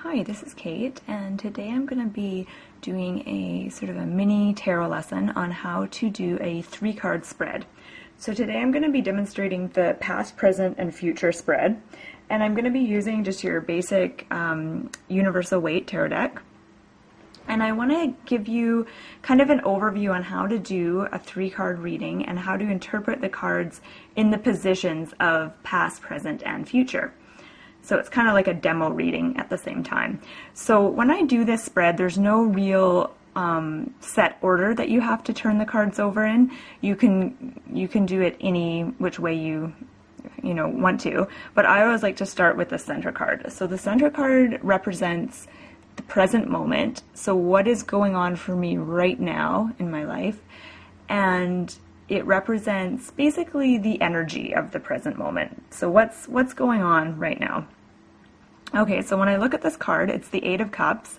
Hi, this is Kate, and today I'm going to be doing a sort of a mini tarot lesson on how to do a 3-card spread. So today I'm going to be demonstrating the past, present, and future spread, and I'm going to be using just your basic universal weight tarot deck. And I want to give you kind of an overview on how to do a 3-card reading and how to interpret the cards in the positions of past, present, and future. So it's kind of like a demo reading at the same time. So when I do this spread, there's no real set order that you have to turn the cards over in. You can do it any which way you want to, but I always like to start with the center card. So the center card represents the present moment. So what is going on for me right now in my life, and it represents basically the energy of the present moment. So what's going on right now? Okay, so when I look at this card, it's the 8 of Cups,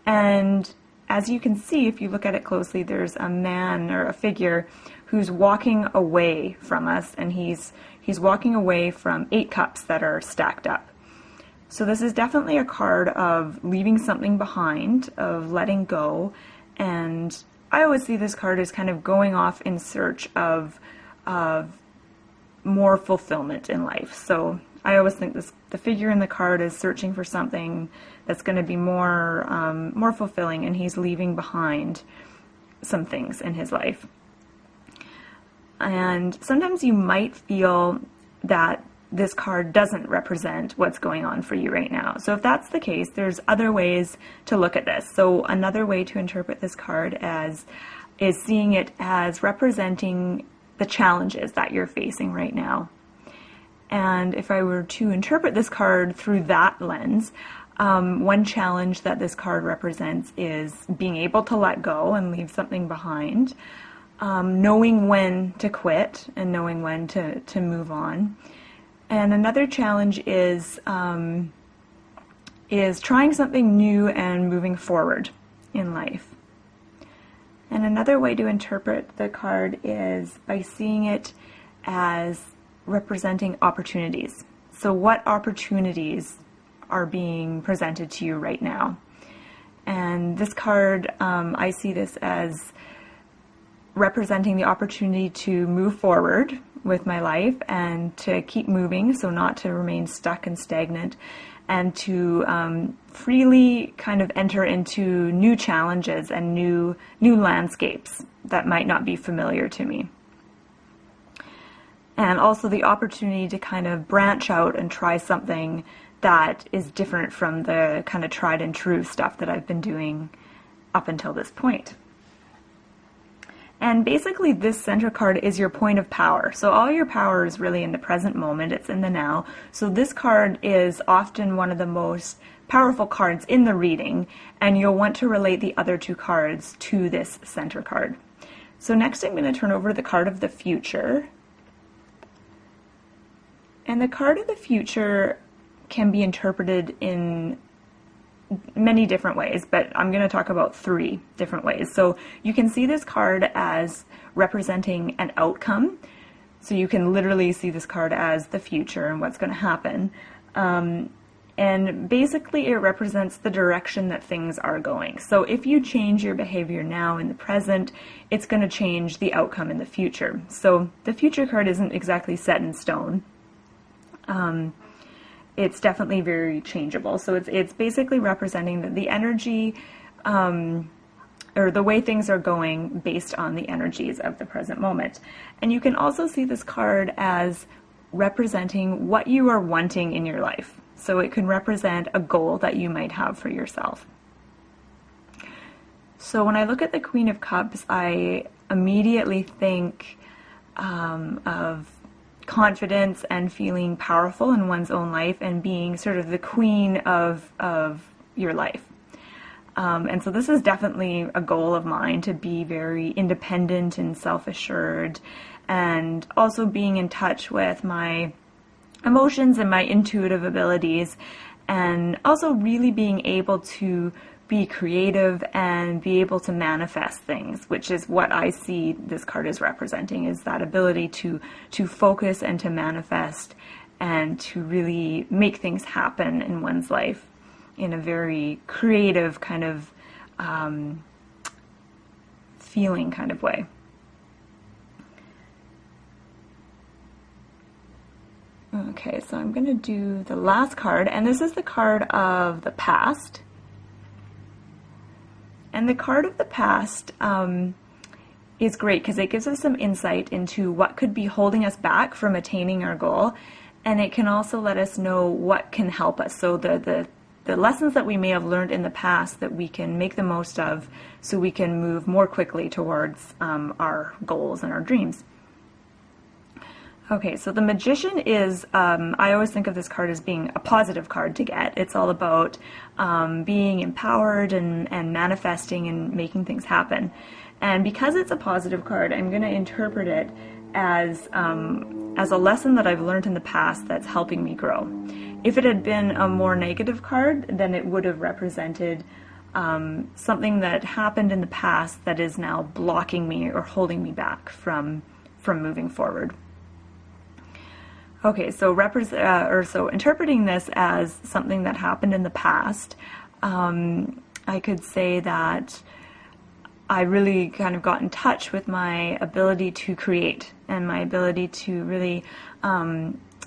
and as you can see, if you look at it closely, there's a man or a figure who's walking away from us, and he's walking away from 8 cups that are stacked up. So this is definitely a card of leaving something behind, of letting go, and I always see this card as kind of going off in search of more fulfillment in life. So I always think the figure in the card is searching for something that's going to be more fulfilling, and he's leaving behind some things in his life. And sometimes you might feel that this card doesn't represent what's going on for you right now. So if that's the case, there's other ways to look at this. So another way to interpret this card is seeing it as representing the challenges that you're facing right now. And if I were to interpret this card through that lens, one challenge that this card represents is being able to let go and leave something behind, knowing when to quit and knowing when to move on. And another challenge is trying something new and moving forward in life. And another way to interpret the card is by seeing it as representing opportunities. So what opportunities are being presented to you right now? And this card, I see this as representing the opportunity to move forward with my life and to keep moving, so not to remain stuck and stagnant, and to freely kind of enter into new challenges and new landscapes that might not be familiar to me. And also the opportunity to kind of branch out and try something that is different from the kind of tried and true stuff that I've been doing up until this point. And basically this center card is your point of power. So all your power is really in the present moment, it's in the now. So this card is often one of the most powerful cards in the reading, and you'll want to relate the other 2 cards to this center card. So next I'm going to turn over the card of the future. And the card of the future can be interpreted in many different ways, but I'm going to talk about 3 different ways. So you can see this card as representing an outcome. So you can literally see this card as the future and what's going to happen. And basically it represents the direction that things are going. So if you change your behavior now in the present, it's going to change the outcome in the future. So the future card isn't exactly set in stone. It's definitely very changeable. So it's basically representing the energy or the way things are going based on the energies of the present moment. And you can also see this card as representing what you are wanting in your life. So it can represent a goal that you might have for yourself. So when I look at the Queen of Cups, I immediately think of confidence and feeling powerful in one's own life and being sort of the queen of your life. And so this is definitely a goal of mine, to be very independent and self-assured, and also being in touch with my emotions and my intuitive abilities, and also really being able to be creative and be able to manifest things, which is what I see this card as representing, is that ability to focus and to manifest and to really make things happen in one's life. in a very creative kind of feeling kind of way. Okay, so I'm going to do the last card, and this is the card of the past. And the card of the past is great because it gives us some insight into what could be holding us back from attaining our goal, and it can also let us know what can help us. So the lessons that we may have learned in the past that we can make the most of so we can move more quickly towards our goals and our dreams. Okay, so the Magician is, I always think of this card as being a positive card to get. It's all about being empowered and manifesting and making things happen. And because it's a positive card, I'm going to interpret it as a lesson that I've learned in the past that's helping me grow. If it had been a more negative card, then it would have represented something that happened in the past that is now blocking me or holding me back from moving forward. Okay, so interpreting this as something that happened in the past, I could say that I really kind of got in touch with my ability to create and my ability to really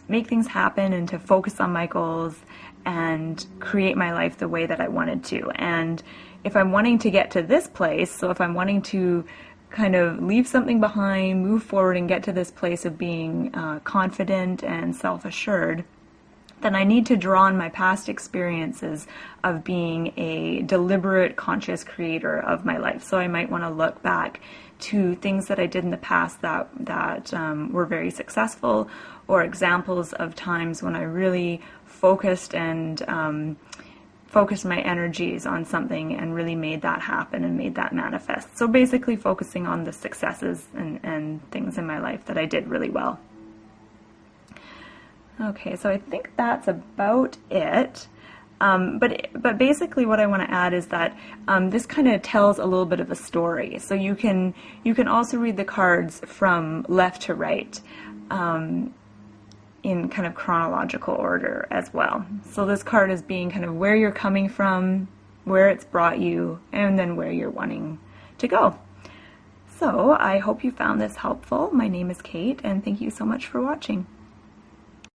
make things happen and to focus on my goals and create my life the way that I wanted to. And if I'm wanting to get to this place, so if I'm wanting to kind of leave something behind, move forward, and get to this place of being confident and self-assured, then I need to draw on my past experiences of being a deliberate, conscious creator of my life. So I might want to look back to things that I did in the past that were very successful, or examples of times when I really focused my energies on something and really made that happen and made that manifest. So basically focusing on the successes and things in my life that I did really well. Okay, so I think that's about it. But basically what I want to add is that this kind of tells a little bit of a story. So you can also read the cards from left to right in kind of chronological order as well. So this card is being kind of where you're coming from, where it's brought you, and then where you're wanting to go. So I hope you found this helpful. My name is Kate, and thank you so much for watching.